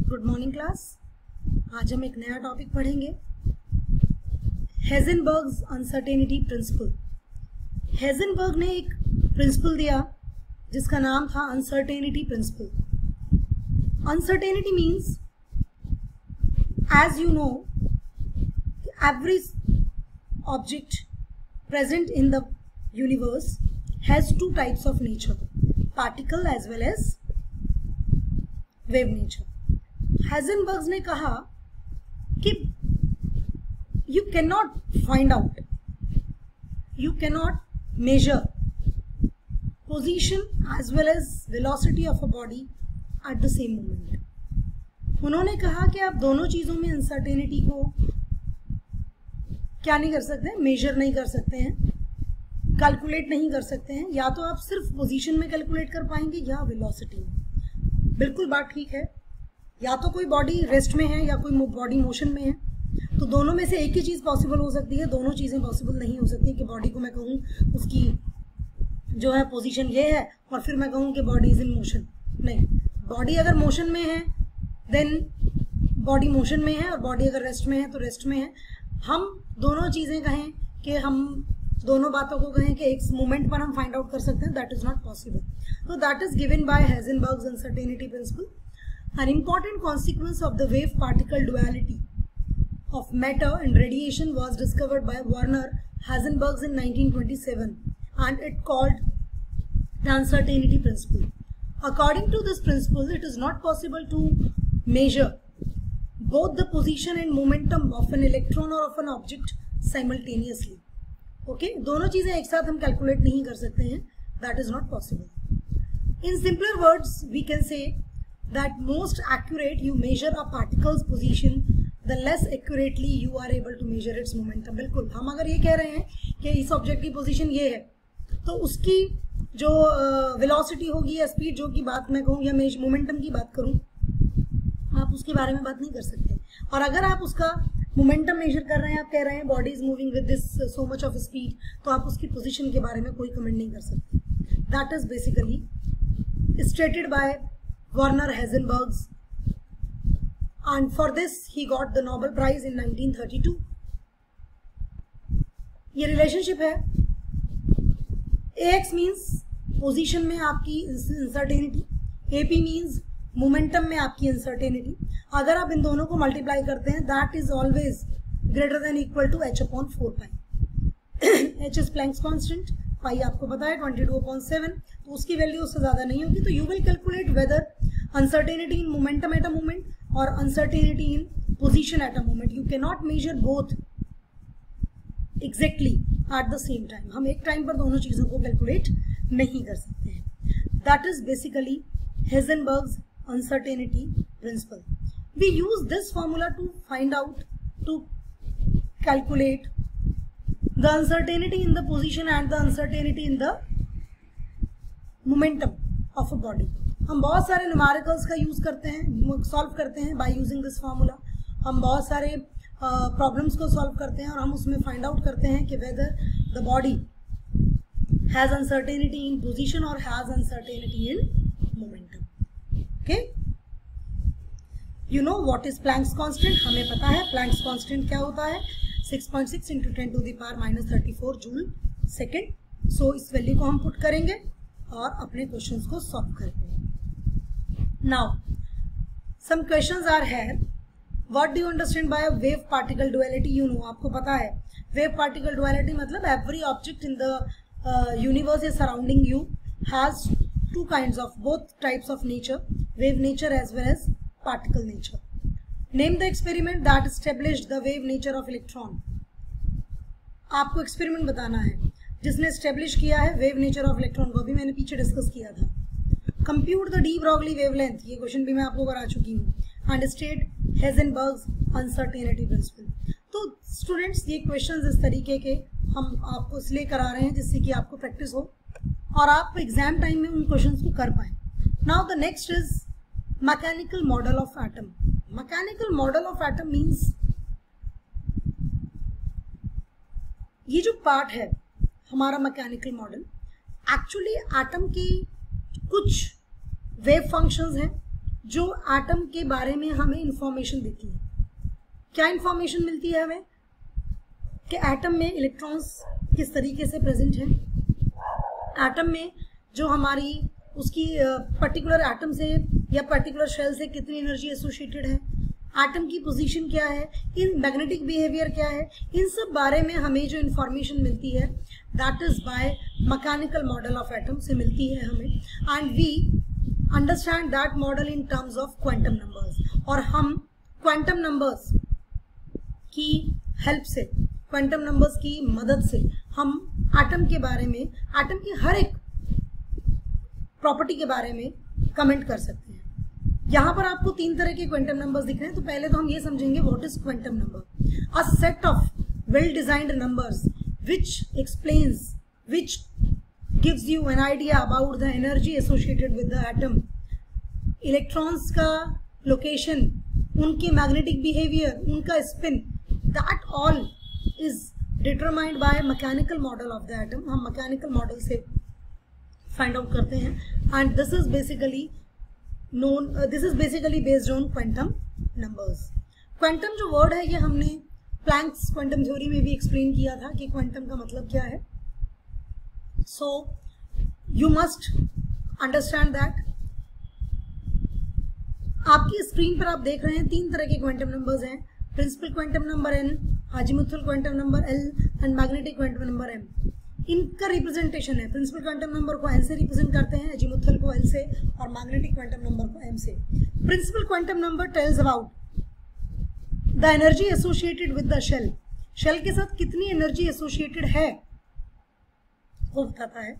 Good morning class. आज हम एक नया टॉपिक पढ़ेंगे, हेज़नबर्ग्स अनसर्टेनिटी प्रिंसिपल। हेज़नबर्ग ने एक प्रिंसिपल दिया जिसका नाम था uncertainty principle. Uncertainty means, as you know, every object present in the universe has two types of nature, particle as well as wave nature. Heisenberg ने कहा कि you cannot find out, you cannot measure position as well as velocity of a body at the same moment. उन्होंने कहा कि आप दोनों चीज़ों में अनसर्टेनिटी को क्या नहीं कर सकते हैं, मेजर नहीं कर सकते हैं, कैलकुलेट नहीं कर सकते हैं। या तो आप सिर्फ पोजीशन में कैलकुलेट कर पाएंगे या वेलोसिटी में। बिल्कुल बात ठीक है। या तो कोई बॉडी रेस्ट में है या कोई बॉडी मोशन में है, तो दोनों में से एक ही चीज़ पॉसिबल हो सकती है। दोनों चीज़ें पॉसिबल नहीं हो सकती कि बॉडी को मैं कहूँ उसकी जो है पोजीशन ये है और फिर मैं कहूँ कि बॉडी इज इन मोशन। नहीं, बॉडी अगर मोशन में है देन बॉडी मोशन में है, और बॉडी अगर रेस्ट में है तो रेस्ट में है। हम दोनों चीज़ें कहें कि हम दोनों बातों को कहें कि एक मोमेंट पर हम फाइंड आउट कर सकते हैं, दैट इज नॉट पॉसिबल। तो that is given by Heisenberg's uncertainty principle. An important consequence of the wave particle duality of matter and radiation was discovered by Werner Heisenberg in 1927, and it called the uncertainty principle. According to this principle, it is not possible to measure both the position and momentum of an electron or of an object simultaneously. Okay, दोनों चीजें एक साथ हम calculate नहीं कर सकते हैं, that is not possible. In simpler words, we can say that most accurate you measure a particle's position, the less accurately you are able to measure its momentum. बिल्कुल, हम अगर ये कह रहे हैं कि इस ऑब्जेक्ट की पोजीशन ये है, तो उसकी जो वेलोसिटी होगी या स्पीड जो की बात मैं कहूँ या मैं मोमेंटम की बात करूँ, आप उसके बारे में बात नहीं कर सकते। और अगर आप उसका मोमेंटम मेजर कर रहे हैं, आप कह रहे हैं body is moving with this so much of speed, तो आप उसकी पोजीशन के बारे में कोई कमेंट नहीं कर सकते। That is basically stated by Werner Heisenberg, and for this he got the Nobel Prize in 1932. ये रिलेशनशिप है। AX मीन्स पोजीशन में आपकी अनसर्टेनिटी, AP मीन्स मोमेंटम में आपकी अनसर्टेनिटी। अगर आप इन दोनों को मल्टीप्लाई करते हैं, that is always greater than equal to h/4π। h is Planck's constant, pi आपको पता है 22/7, तो उसकी वैल्यू उससे ज्यादा नहीं होगी। तो you will calculate whether uncertainty in momentum at a moment और uncertainty in position at a moment. You can not measure both exactly at the same time. हम एक टाइम पर दोनों चीजों को कैलकुलेट नहीं कर सकते हैं। That is basically Heisenberg's uncertainty principle. We use this formula to find out, to calculate the uncertainty in the position and the uncertainty in the momentum of a body. हम बहुत सारे न्यूमेरिकल्स का use करते हैं, solve करते हैं by using this formula. हम बहुत सारे प्रॉब्लम्स को सॉल्व करते हैं और हम उसमें फाइंड आउट करते हैं कि whether the body has uncertainty in position और has uncertainty in momentum. Okay? You know what is Planck's constant? हमें पता है Planck's constant क्या होता है, 6.6 into 10⁻34 जूल सेकेंड। सो इस वैल्यू को हम पुट करेंगे और अपने क्वेश्चंस को सॉल्व करेंगे। Now some questions are here. What do you understand by wave particle duality? You know, आपको पता है वेव पार्टिकल डुअलिटी मतलब every object in the universe is surrounding you has two kinds of, both types of nature, wave nature as well as particle nature. Name the experiment that established the wave nature of electron. आपको experiment बताना है जिसने establish किया है wave nature of electron को। अभी मैंने पीछे डिस्कस किया था। Compute the de Broglie wavelength, ये क्वेश्चन भी मैं आपको करा चुकी हूँ। And state Heisenberg's uncertainty principle. तो स्टूडेंट्स, ये क्वेश्चंस इस तरीके के हम आपको इसलिए करा रहे हैं जिससे कि आपको प्रैक्टिस हो और आप एग्जाम टाइम में उन क्वेश्चंस को कर पाएं। Now the next is mechanical model of atom. Mechanical model of atom means, ये जो पार्ट है हमारा मैकेनिकल मॉडल, एक्चुअली एटम की कुछ वेव फंक्शंस हैं जो एटम के बारे में हमें इंफॉर्मेशन देती है। क्या इंफॉर्मेशन मिलती है हमें कि एटम में इलेक्ट्रॉन्स किस तरीके से प्रेजेंट है, एटम में जो हमारी उसकी पर्टिकुलर एटम से या पर्टिकुलर शेल से कितनी एनर्जी एसोसिएटेड है, एटम की पोजीशन क्या है, इन मैग्नेटिक बिहेवियर क्या है, इन सब बारे में हमें जो इंफॉर्मेशन मिलती है that is by mechanical model of atom से मिलती है हमें। And we understand that model in terms of quantum numbers, और हम क्वांटम नंबर्स की हेल्प से, क्वांटम नंबर्स की मदद से हम एटम के बारे में, एटम की हर एक प्रॉपर्टी के बारे में कमेंट कर सकते हैं। यहाँ पर आपको 3 तरह के क्वांटम नंबर्स दिख रहे हैं। तो पहले तो हम ये समझेंगे what is quantum number, a set of well designed numbers which explains, which gives you an idea about the energy associated with the atom, electrons का location, उनके magnetic behavior, उनका spin, that all is determined by mechanical model of the atom। हम mechanical model से find out करते हैं, and this is basically known, this is basically based on quantum numbers। quantum जो word है ये हमने Planck's quantum theory में भी explain किया था कि quantum का मतलब क्या है। So you must understand that। आपकी स्क्रीन पर आप देख रहे हैं 3 तरह के क्वांटम नंबर्स हैं, principal quantum number n, azimuthal quantum number l and magnetic quantum number m। इनका रिप्रेजेंटेशन है, प्रिंसिपल क्वांटम नंबर को n से रिप्रेजेंट करते हैं, अजीमुथल को l से, और मैग्नेटिक क्वांटम नंबर को m से। Principal quantum number tells about the energy associated with the shell, shell के साथ कितनी एनर्जी एसोसिएटेड है वो बताता है।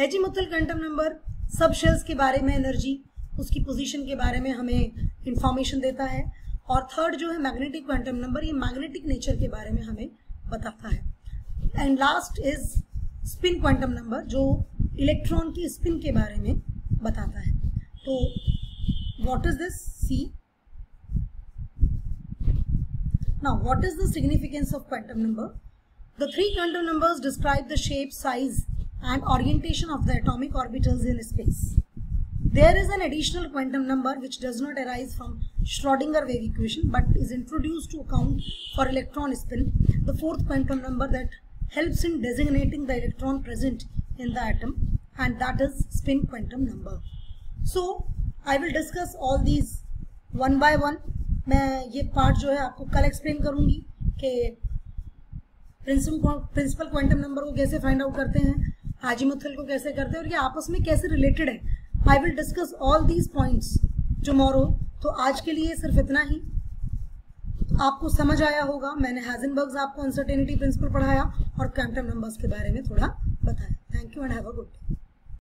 एजीमुथल क्वांटम नंबर सब शेल्स के बारे में, एनर्जी, उसकी पोजीशन के बारे में हमें इंफॉर्मेशन देता है। और थर्ड जो है मैग्नेटिक क्वांटम नंबर, ये मैग्नेटिक नेचर के बारे में हमें बताता है। And last is spin quantum number, जो इलेक्ट्रॉन की स्पिन के बारे में बताता है। तो what is this, see now what is the significance of quantum number. The 3 quantum numbers describe the shape, size and orientation of the atomic orbitals in space. There is an additional quantum number which does not arise from Schrödinger wave equation but is introduced to account for electron spin, the 4th quantum number that helps in designating the electron present in the atom, and that is spin quantum number. So I will discuss all these one by one। मैं ये part जो है आपको कल explain करूँगी कि principal quantum number को कैसे फाइंड आउट करते हैं, अजीमुथल को कैसे करते हैं, और ये आपस में कैसे रिलेटेड है। I will discuss all these points tomorrow. तो आज के लिए सिर्फ इतना ही। आपको समझ आया होगा, मैंने हाइजेनबर्ग्स आपको अनसर्टेनिटी प्रिंसिपल पढ़ाया और क्वांटम नंबर्स के बारे में थोड़ा बताया। Thank you and have a good day.